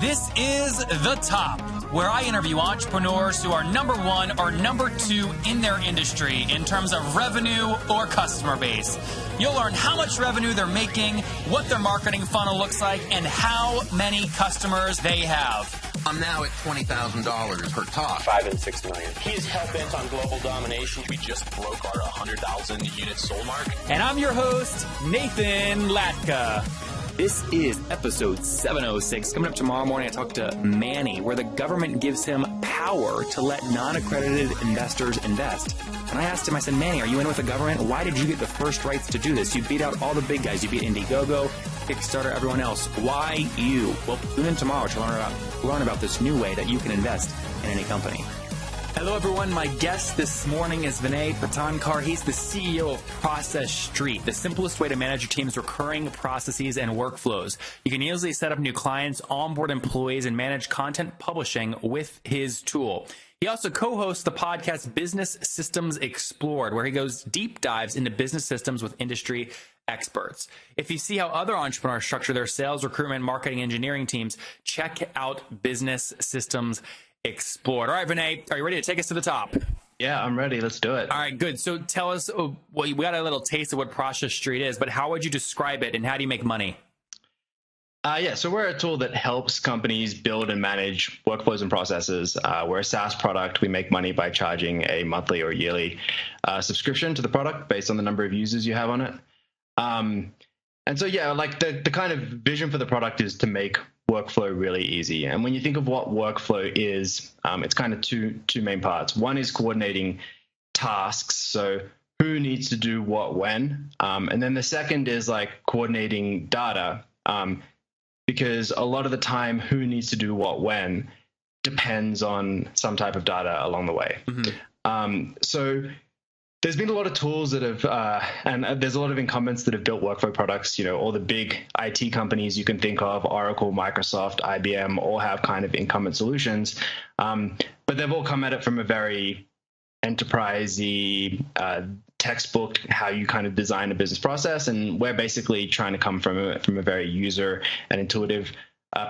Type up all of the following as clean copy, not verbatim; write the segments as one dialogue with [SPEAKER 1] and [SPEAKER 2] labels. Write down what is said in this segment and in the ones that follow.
[SPEAKER 1] This is The Top, where I interview entrepreneurs who are number one or number two in their industry in terms of revenue or customer base. You'll learn how much revenue they're making, what their marketing funnel looks like, and how many customers they have.
[SPEAKER 2] I'm now at $20,000 per talk.
[SPEAKER 3] 5 and 6 million.
[SPEAKER 4] He's hell-bent on global domination. We just broke our 100,000 unit sold mark.
[SPEAKER 1] And I'm your host, Nathan Latka.
[SPEAKER 5] This is episode 706. Coming up tomorrow morning, I talk to Manny, where the government gives him power to let non-accredited investors invest. And I asked him, I said, Manny, are you in with the government? Why did you get the first rights to do this? You beat out all the big guys. You beat Indiegogo, Kickstarter, everyone else. Why you? Well, tune in tomorrow to learn about this new way that you can invest in any company. Hello, everyone. My guest this morning is Vinay. He's the CEO of Process Street, the simplest way to manage your team's recurring processes and workflows. You can easily set up new clients, onboard employees, and manage content publishing with his tool. He also co-hosts the podcast Business Systems Explored, where he goes deep dives into business systems with industry experts. If you see how other entrepreneurs structure their sales, recruitment, marketing, engineering teams, check out Business Systems Explored. All right, Vinay, are you ready to take us to the top?
[SPEAKER 6] Yeah, I'm ready. Let's do it.
[SPEAKER 1] All right, good. So tell us, well, we got a little taste of what Process Street is, but how would you describe it and how do you make money?
[SPEAKER 6] So we're a tool that helps companies build and manage workflows and processes. We're a SaaS product. We make money by charging a monthly or yearly subscription to the product based on the number of users you have on it. And so, like the kind of vision for the product is to make workflow really easy. And when you think of what workflow is, it's kind of two main parts. One is coordinating tasks. So who needs to do what when? And then the second is like coordinating data, because a lot of the time who needs to do what when depends on some type of data along the way. Mm-hmm. So there's been a lot of tools that have, and there's a lot of incumbents that have built workflow products. You know, all the big IT companies you can think of, Oracle, Microsoft, IBM, all have kind of incumbent solutions. But they've all come at it from a very enterprisey, textbook, how you kind of design a business process. And we're basically trying to come from a very user and intuitive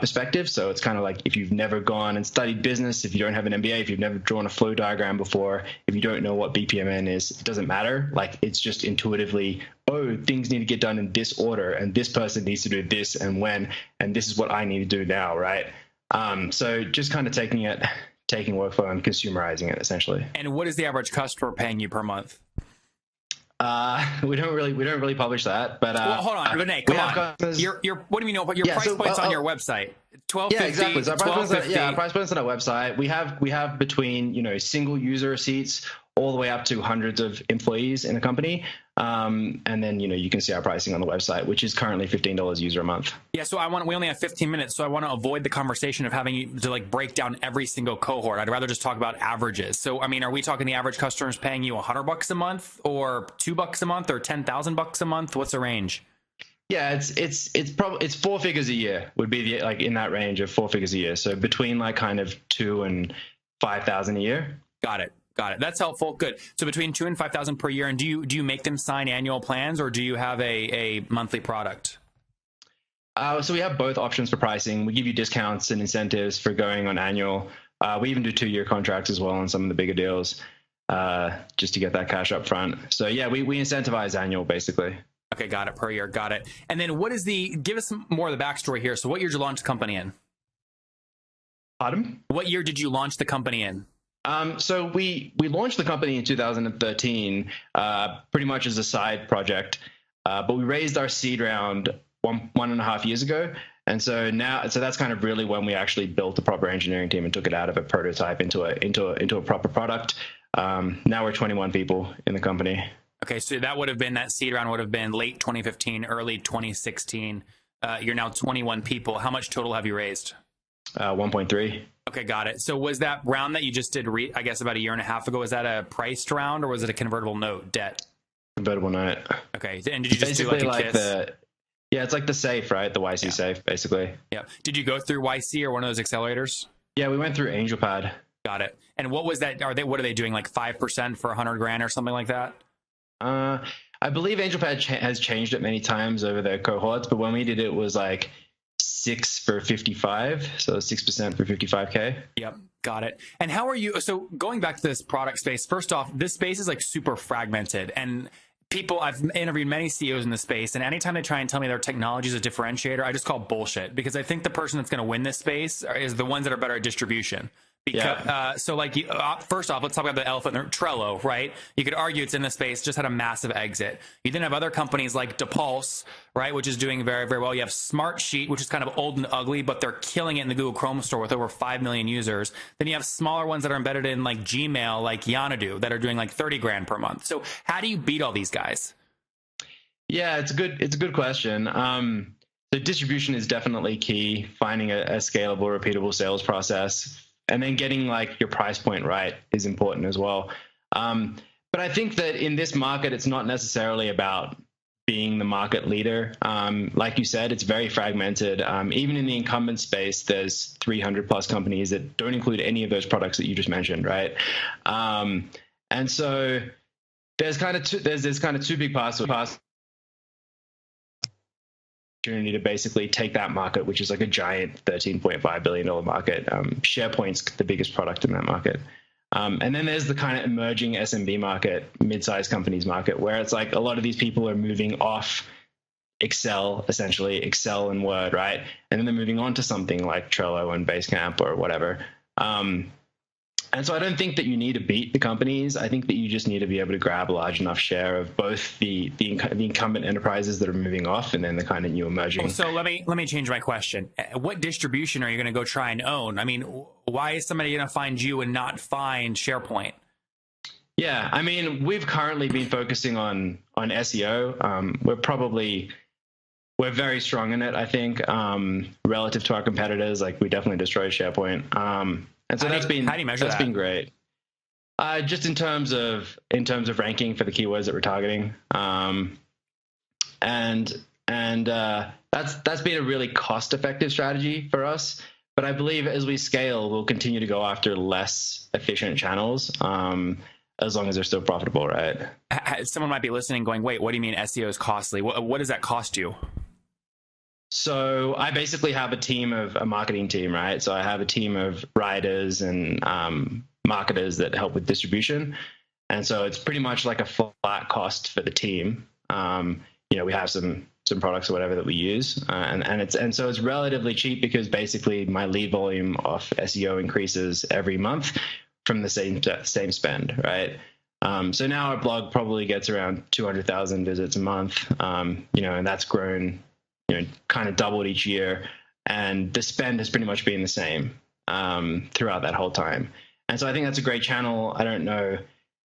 [SPEAKER 6] perspective. So it's kind of like if you've never gone and studied business, if you don't have an MBA, if you've never drawn a flow diagram before, if you don't know what BPMN is, it doesn't matter. Like it's just intuitively, things need to get done in this order and this person needs to do this and when, and this is what I need to do now, right? So just kind of taking workflow and consumerizing it essentially.
[SPEAKER 1] And what is the average customer paying you per month?
[SPEAKER 6] We don't really publish that, but
[SPEAKER 1] well, hold on, Vinay, come on. Your what do you know? Your price point's on your website. $12.50.
[SPEAKER 6] Yeah, exactly. So our price point's on our website. We have between single user seats all the way up to hundreds of employees in a company, and then you can see our pricing on the website, which is currently $15 user a month.
[SPEAKER 1] Yeah. So we only have 15 minutes, so I want to avoid the conversation of having you to like break down every single cohort. I'd rather just talk about averages. So I mean, are we talking the average customer is paying you $100 a month, or $2 a month, or $10,000 a month? What's the range?
[SPEAKER 6] Yeah, it's 4 figures a year would be in that range of 4 figures a year. So between like kind of 2 and 5,000 a year.
[SPEAKER 1] Got it. That's helpful. Good. So between 2 and 5,000 per year. And do you make them sign annual plans, or do you have a monthly product?
[SPEAKER 6] So we have both options for pricing. We give you discounts and incentives for going on annual. We even do 2-year contracts as well on some of the bigger deals, just to get that cash up front. So yeah, we incentivize annual basically.
[SPEAKER 1] Okay, got it. Per year, got it. And then give us more of the backstory here. So what year did you launch the company in?
[SPEAKER 6] Pardon?
[SPEAKER 1] What year did you launch the company in?
[SPEAKER 6] So we launched the company in 2013, pretty much as a side project, but we raised our seed round one and a half years ago. And so that's kind of really when we actually built a proper engineering team and took it out of a prototype into a proper product. Now we're 21 people in the company.
[SPEAKER 1] Okay, so that seed round would have been late 2015, early 2016. You're now 21 people. How much total have you raised?
[SPEAKER 6] 1.3.
[SPEAKER 1] Okay, got it. So was that round that you just did, I guess about a year and a half ago, was that a priced round or was it a convertible note debt?
[SPEAKER 6] Convertible note.
[SPEAKER 1] Okay, and did you just basically do like a KISS?
[SPEAKER 6] It's like the SAFE, right? The YC SAFE, basically.
[SPEAKER 1] Yeah. Did you go through YC or one of those accelerators?
[SPEAKER 6] Yeah, we went through AngelPad.
[SPEAKER 1] Got it. And what was that? What are they doing? Like 5% for $100,000 or something like that?
[SPEAKER 6] I believe AngelPad has changed it many times over their cohorts, but when we did it was like 6 for 55, so 6% for 55K.
[SPEAKER 5] Yep, got it. And how are you? So going back to this product space, first off, this space is like super fragmented, and I've interviewed many CEOs in the space, and anytime they try and tell me their technology is a differentiator, I just call bullshit, because I think the person that's going to win this space is the ones that are better at distribution. Because, so like, first off, let's talk about the elephant in the Trello, right? You could argue it's in the space, just had a massive exit. You then have other companies like DePulse, right, which is doing very, very well. You have Smartsheet, which is kind of old and ugly, but they're killing it in the Google Chrome store with over 5 million users. Then you have smaller ones that are embedded in like Gmail, like Yanadu, that are doing like 30 grand per month. So how do you beat all these guys?
[SPEAKER 6] Yeah, it's a good question. The distribution is definitely key. Finding a scalable, repeatable sales process, and then getting like your price point right is important as well. But I think that in this market, it's not necessarily about being the market leader. Like you said, it's very fragmented. Even in the incumbent space, there's 300 plus companies that don't include any of those products that you just mentioned, right? And so there's kind of two big parts of opportunity to basically take that market, which is like a giant $13.5 billion market. SharePoint's the biggest product in that market. And then there's the kind of emerging SMB market, mid-sized companies market, where it's like a lot of these people are moving off Excel, essentially Excel and Word, right? And then they're moving on to something like Trello and Basecamp or whatever. And so I don't think that you need to beat the companies. I think that you just need to be able to grab a large enough share of both the incumbent enterprises that are moving off and then the kind of new emerging.
[SPEAKER 5] So let me change my question. What distribution are you going to go try and own? I mean, why is somebody going to find you and not find SharePoint?
[SPEAKER 6] Yeah, I mean, we've currently been focusing on SEO. We're very strong in it, I think, relative to our competitors. Like, we definitely destroy SharePoint. And so how do you measure that? That's been great. Just in terms of ranking for the keywords that we're targeting, and that's been a really cost-effective strategy for us. But I believe as we scale, we'll continue to go after less efficient channels, as long as they're still profitable, right?
[SPEAKER 5] Someone might be listening, going, "Wait, what do you mean SEO is costly? What does that cost you?"
[SPEAKER 6] So I basically have a marketing team, right? So I have a team of writers and marketers that help with distribution. And so it's pretty much like a flat cost for the team. We have some products or whatever that we use. And so it's relatively cheap because basically my lead volume of SEO increases every month from the same spend, right? So now our blog probably gets around 200,000 visits a month, and that's grown, kind of doubled each year, and the spend has pretty much been the same throughout that whole time. And so I think that's a great channel. I don't know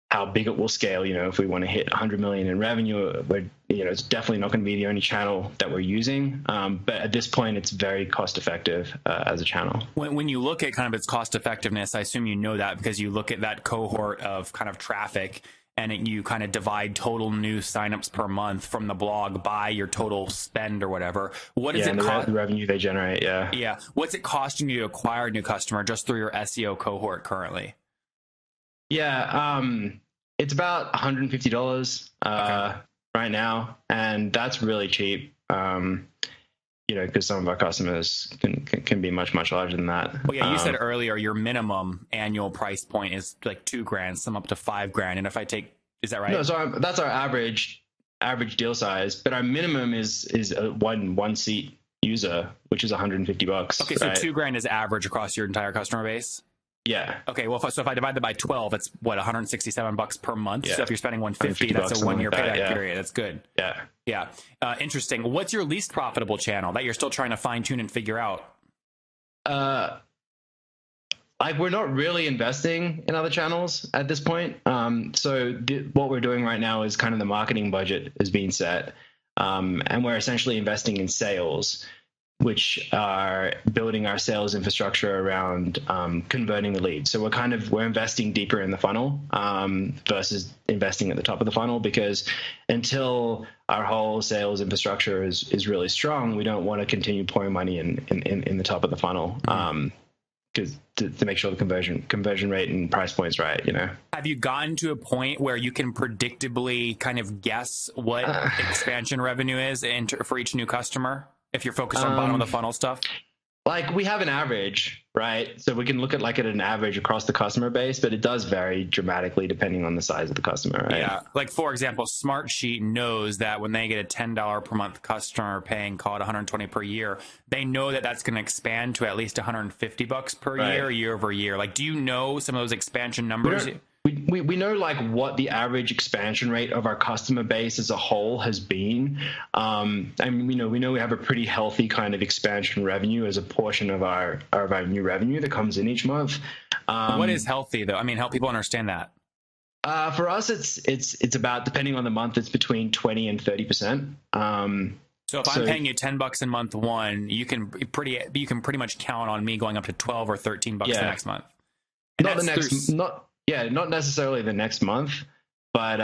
[SPEAKER 6] how big it will scale. If we want to hit 100 million in revenue, it's definitely not going to be the only channel that we're using. But at this point, it's very cost effective as a channel.
[SPEAKER 5] When you look at kind of its cost effectiveness, I assume you know that because you look at that cohort of kind of traffic, and you kind of divide total new signups per month from the blog by your total spend or whatever. What is it
[SPEAKER 6] the revenue they generate? Yeah.
[SPEAKER 5] Yeah. What's it costing you to acquire a new customer just through your SEO cohort currently?
[SPEAKER 6] Yeah. It's about $150 right now. And that's really cheap. Because some of our customers can be much, much larger than that.
[SPEAKER 5] Well, yeah, you said earlier your minimum annual price point is like $2,000, some up to $5,000. And if I take, is that right?
[SPEAKER 6] No, so that's our average deal size, but our minimum is a one seat user, which is $150.
[SPEAKER 5] Okay, so $2,000 is average across your entire customer base.
[SPEAKER 6] Yeah.
[SPEAKER 5] Okay. Well, so if I divide that by 12, it's what, $167 per month.
[SPEAKER 6] Yeah.
[SPEAKER 5] So if you're spending $150, that's a 1 year payback period. That's good.
[SPEAKER 6] Yeah.
[SPEAKER 5] Yeah. Interesting. What's your least profitable channel that you're still trying to fine tune and figure out?
[SPEAKER 6] We're not really investing in other channels at this point. So what we're doing right now is kind of the marketing budget is being set, and we're essentially investing in sales, which are building our sales infrastructure around converting the leads. So we're investing deeper in the funnel versus investing at the top of the funnel, because until our whole sales infrastructure is really strong, we don't want to continue pouring money in the top of the funnel because to make sure the conversion rate and price point's right.
[SPEAKER 5] Have you gotten to a point where you can predictably kind of guess what expansion revenue is for each new customer? if you're focused on bottom of the funnel stuff?
[SPEAKER 6] Like we have an average, right? So we can look at like at an average across the customer base, but it does vary dramatically depending on the size of the customer, right?
[SPEAKER 5] Yeah. Like for example, Smartsheet knows that when they get a $10 per month customer paying, call it 120 per year, they know that that's going to expand to at least $150 per year over year. Like, do you know some of those expansion numbers?
[SPEAKER 6] We know like what the average expansion rate of our customer base as a whole has been. And we know we have a pretty healthy kind of expansion revenue as a portion of our new revenue that comes in each month.
[SPEAKER 5] What is healthy though? I mean, help people understand that.
[SPEAKER 6] For us, it's about, depending on the month, it's between 20 and 30%.
[SPEAKER 5] So if I'm paying you $10 in month one, you can pretty much count on me going up to 12 or $13 the next month. And not necessarily the next month, but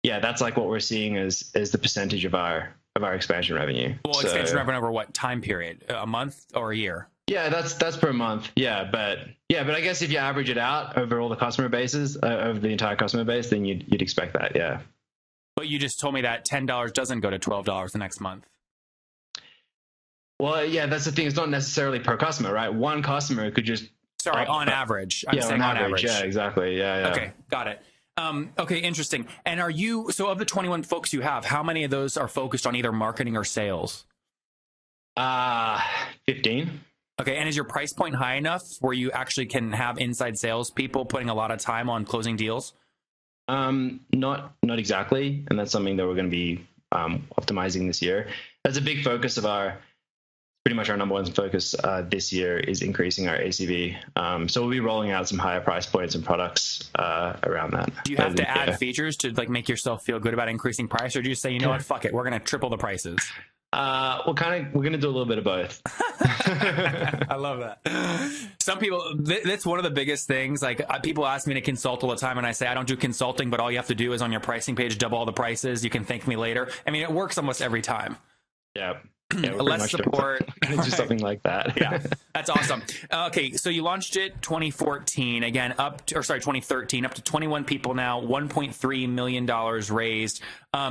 [SPEAKER 5] that's like what we're seeing as the percentage of our expansion revenue. Well, expansion revenue over what time period? A month or a year?
[SPEAKER 6] Yeah, that's per month. But I guess if you average it out over all the customer bases, over the entire customer base, then you'd expect that, yeah.
[SPEAKER 5] But you just told me that $10 doesn't go to $12 the next month.
[SPEAKER 6] Well, yeah, that's the thing. It's not necessarily per customer, right? One customer could just...
[SPEAKER 5] Sorry, on average. I'm saying on average.
[SPEAKER 6] Yeah, exactly. Yeah.
[SPEAKER 5] Okay, got it. Okay, interesting. And so of the 21 folks you have, how many of those are focused on either marketing or sales?
[SPEAKER 6] 15.
[SPEAKER 5] Okay, and is your price point high enough where you actually can have inside sales people putting a lot of time on closing deals?
[SPEAKER 6] Not exactly, and that's something that we're going to be optimizing this year. That's a big focus of pretty much our number one focus this year is increasing our ACV. So we'll be rolling out some higher price points and products around that.
[SPEAKER 5] Do you have to add features to like make yourself feel good about increasing price, or do you say, you know what, fuck it, we're going to triple the prices?
[SPEAKER 6] We're going to do a little bit of both.
[SPEAKER 5] I love that. Some people, that's one of the biggest things. Like people ask me to consult all the time, and I say, I don't do consulting, but all you have to do is on your pricing page, double all the prices. You can thank me later. I mean, it works almost every time.
[SPEAKER 6] Yeah.
[SPEAKER 5] Less support.
[SPEAKER 6] Just something like that.
[SPEAKER 5] Yeah, that's awesome. Okay, so you launched it 2014, again, 2013, up to 21 people now, $1.3 million raised.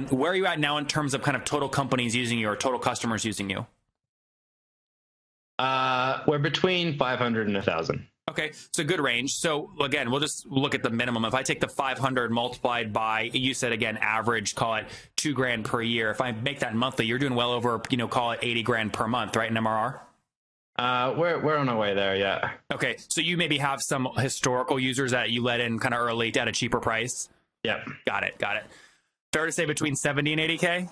[SPEAKER 5] Where are you at now in terms of kind of total companies using you or total customers using you?
[SPEAKER 6] We're between 500 and 1,000.
[SPEAKER 5] Okay, so good range. So again, we'll just look at the minimum. If I take the 500 multiplied by, you said again, average, call it $2,000 per year. If I make that monthly, you're doing well over, call it $80,000 per month, right? In MRR?
[SPEAKER 6] We're on our way there, yeah.
[SPEAKER 5] Okay, so you maybe have some historical users that you let in kind of early at a cheaper price.
[SPEAKER 6] Yep.
[SPEAKER 5] Got it. Fair to say between 70 and 80K?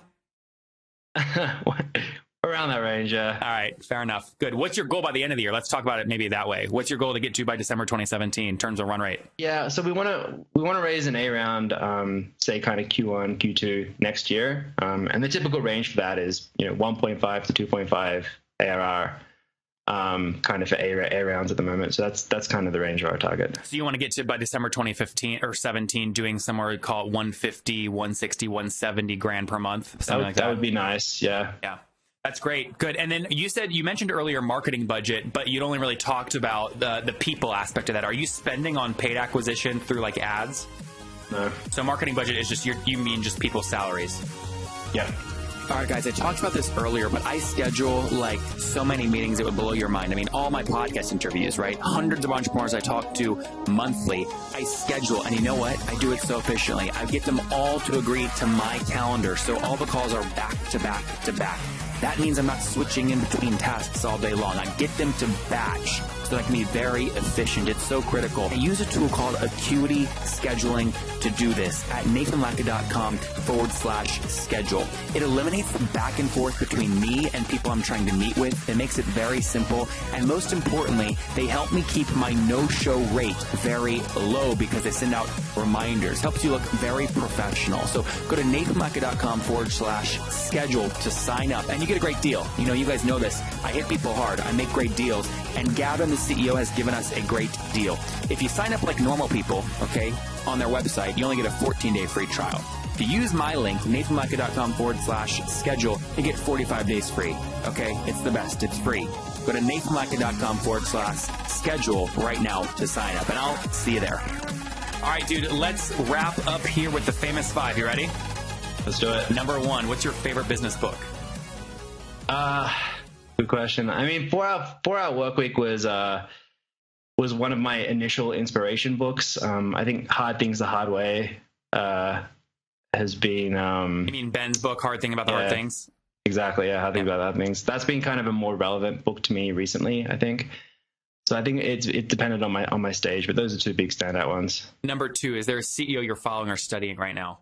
[SPEAKER 6] Around that range, yeah.
[SPEAKER 5] All right, fair enough. Good. What's your goal by the end of the year? Let's talk about it maybe that way. What's your goal to get to by December 2017 in terms of run rate?
[SPEAKER 6] Yeah, so we want to raise an A round, say kind of Q1, Q2 next year, and the typical range for that is 1.5 to 2.5 ARR, kind of for A rounds at the moment. So that's kind of the range of our target.
[SPEAKER 5] So you want to get to by December 2015 or 17 doing somewhere call it 150, 160, 170 grand per month, something like that.
[SPEAKER 6] That would be nice. Yeah.
[SPEAKER 5] Yeah. That's great. Good. And then you mentioned earlier marketing budget, but you'd only really talked about the people aspect of that. Are you spending on paid acquisition through like ads?
[SPEAKER 6] No.
[SPEAKER 5] So marketing budget is just you mean just people's salaries?
[SPEAKER 6] Yeah.
[SPEAKER 5] All right, guys, I talked about this earlier, but I schedule like so many meetings it would blow your mind. I mean, all my podcast interviews, right? Hundreds of entrepreneurs I talk to monthly. I schedule, and you know what? I do it so efficiently. I get them all to agree to my calendar, so all the calls are back to back to back. That means I'm not switching in between tasks all day long. I get them to batch so that I can be very efficient. It's so critical. I use a tool called Acuity Scheduling to do this at nathanlatka.com/schedule. It eliminates the back and forth between me and people I'm trying to meet with. It makes it very simple. And most importantly, they help me keep my no-show rate very low because they send out reminders. Helps you look very professional. So go to nathanlatka.com/schedule to sign up. And you get a great deal. You guys know this. I hit people hard. I make great deals. And Gavin, the CEO, has given us a great deal. If you sign up like normal people, okay, on their website, you only get a 14-day free trial. If you use my link, nathanlatka.com/schedule, you get 45 days free. Okay, it's the best. It's free. Go to nathanlatka.com/schedule right now to sign up, and I'll see you there. All right, dude, let's wrap up here with the famous 5. You ready?
[SPEAKER 6] Let's do it.
[SPEAKER 5] Number 1, what's your favorite business book?
[SPEAKER 6] Good question. I mean, 4 Hour Work Week was one of my initial inspiration books. I think Hard Things the Hard Way has been.
[SPEAKER 5] You mean Ben's book, Hard Thing About the Hard Things?
[SPEAKER 6] Exactly. Yeah, Hard Things About the Hard Things. That's been kind of a more relevant book to me recently, I think. So I think it depended on my stage, but those are 2 big standout ones.
[SPEAKER 5] Number 2, is there a CEO you're following or studying right now?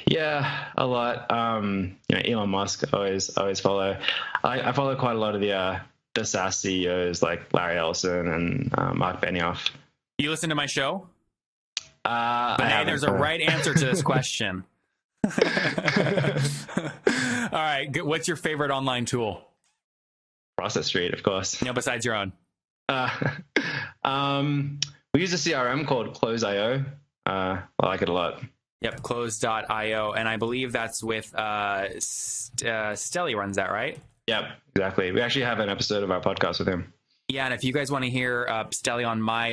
[SPEAKER 6] Yeah, a lot. Elon Musk, always follow. I follow quite a lot of the SaaS CEOs like Larry Ellison and Mark Benioff.
[SPEAKER 5] You listen to my show?
[SPEAKER 6] But
[SPEAKER 5] hey, there's a right answer to this question. All right, what's your favorite online tool?
[SPEAKER 6] Process Street, of course.
[SPEAKER 5] No, besides your own.
[SPEAKER 6] We use a CRM called Close.io. I like it a lot.
[SPEAKER 5] Yep, Close.io, and I believe that's with Stelly runs that, right?
[SPEAKER 6] Yep, exactly. We actually have an episode of our podcast with him.
[SPEAKER 5] Yeah, and if you guys want to hear Stelly on my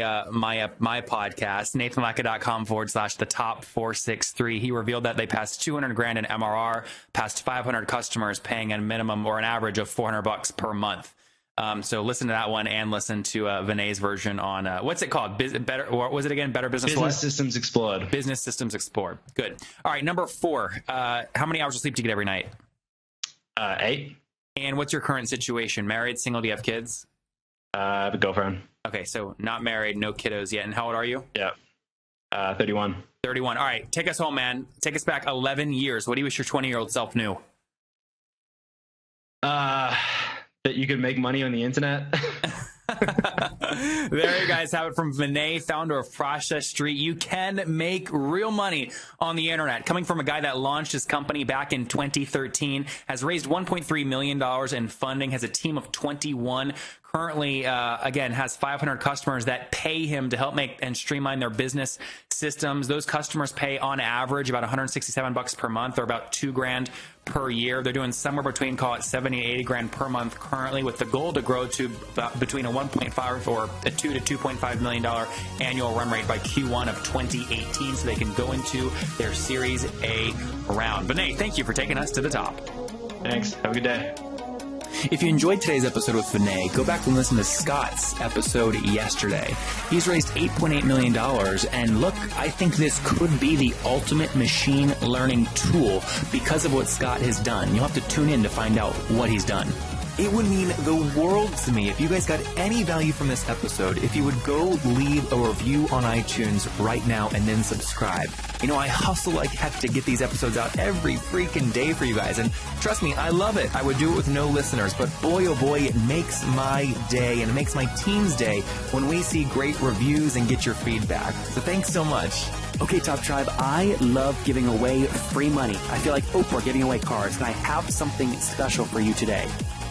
[SPEAKER 5] podcast, nathanlatka.com/the-top463, he revealed that they passed $200,000 in MRR, passed 500 customers paying a minimum or an average of $400 per month. So listen to that one and listen to Vinay's version on what's it called? Better, or was it again? Better Business
[SPEAKER 6] Systems Explored.
[SPEAKER 5] Business Systems Explored. Good. All right, number 4. How many hours of sleep do you get every night?
[SPEAKER 6] 8.
[SPEAKER 5] And what's your current situation? Married, single? Do you have kids?
[SPEAKER 6] I have a girlfriend.
[SPEAKER 5] Okay, so not married, no kiddos yet. And how old are you?
[SPEAKER 6] Yeah. 31.
[SPEAKER 5] 31. All right, take us home, man. Take us back 11 years. What do you wish your 20-year-old self knew?
[SPEAKER 6] That you could make money on the internet.
[SPEAKER 5] There you guys have it from Vinay, founder of Process Street. You can make real money on the internet. Coming from a guy that launched his company back in 2013, has raised $1.3 million in funding, has a team of 21, currently, again, has 500 customers that pay him to help make and streamline their business systems. Those customers pay on average about $167 per month, or about $2,000 per year. They're doing somewhere between, call it 70, 80 grand per month currently, with the goal to grow to between a 1.5 or a $2 to $2.5 million annual run rate by Q1 of 2018, so they can go into their Series A round. Vinay, thank you for taking us to the top.
[SPEAKER 6] Thanks. Have a good day.
[SPEAKER 5] If you enjoyed today's episode with Vinay, go back and listen to Scott's episode yesterday. He's raised $8.8 million, and look, I think this could be the ultimate machine learning tool because of what Scott has done. You'll have to tune in to find out what he's done. It would mean the world to me if you guys got any value from this episode, if you would go leave a review on iTunes right now and then subscribe. You know, I hustle like heck to get these episodes out every freaking day for you guys, and trust me, I love it. I would do it with no listeners, but boy, oh boy, it makes my day, and it makes my team's day when we see great reviews and get your feedback. So thanks so much. Okay, Top Tribe, I love giving away free money. I feel like Oprah giving away cars, and I have something special for you today.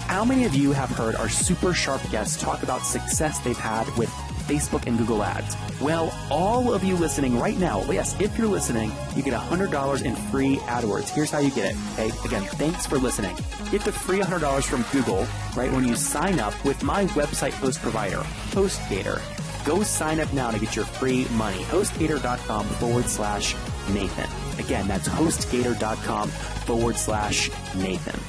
[SPEAKER 5] How many of you have heard our super sharp guests talk about success they've had with Facebook and Google Ads? Well, all of you listening right now, yes, if you're listening, you get $100 in free AdWords. Here's how you get it, okay? Again, thanks for listening. Get the free $100 from Google, right, when you sign up with my website host provider, HostGator. Go sign up now to get your free money. HostGator.com/Nathan. Again, that's HostGator.com/Nathan.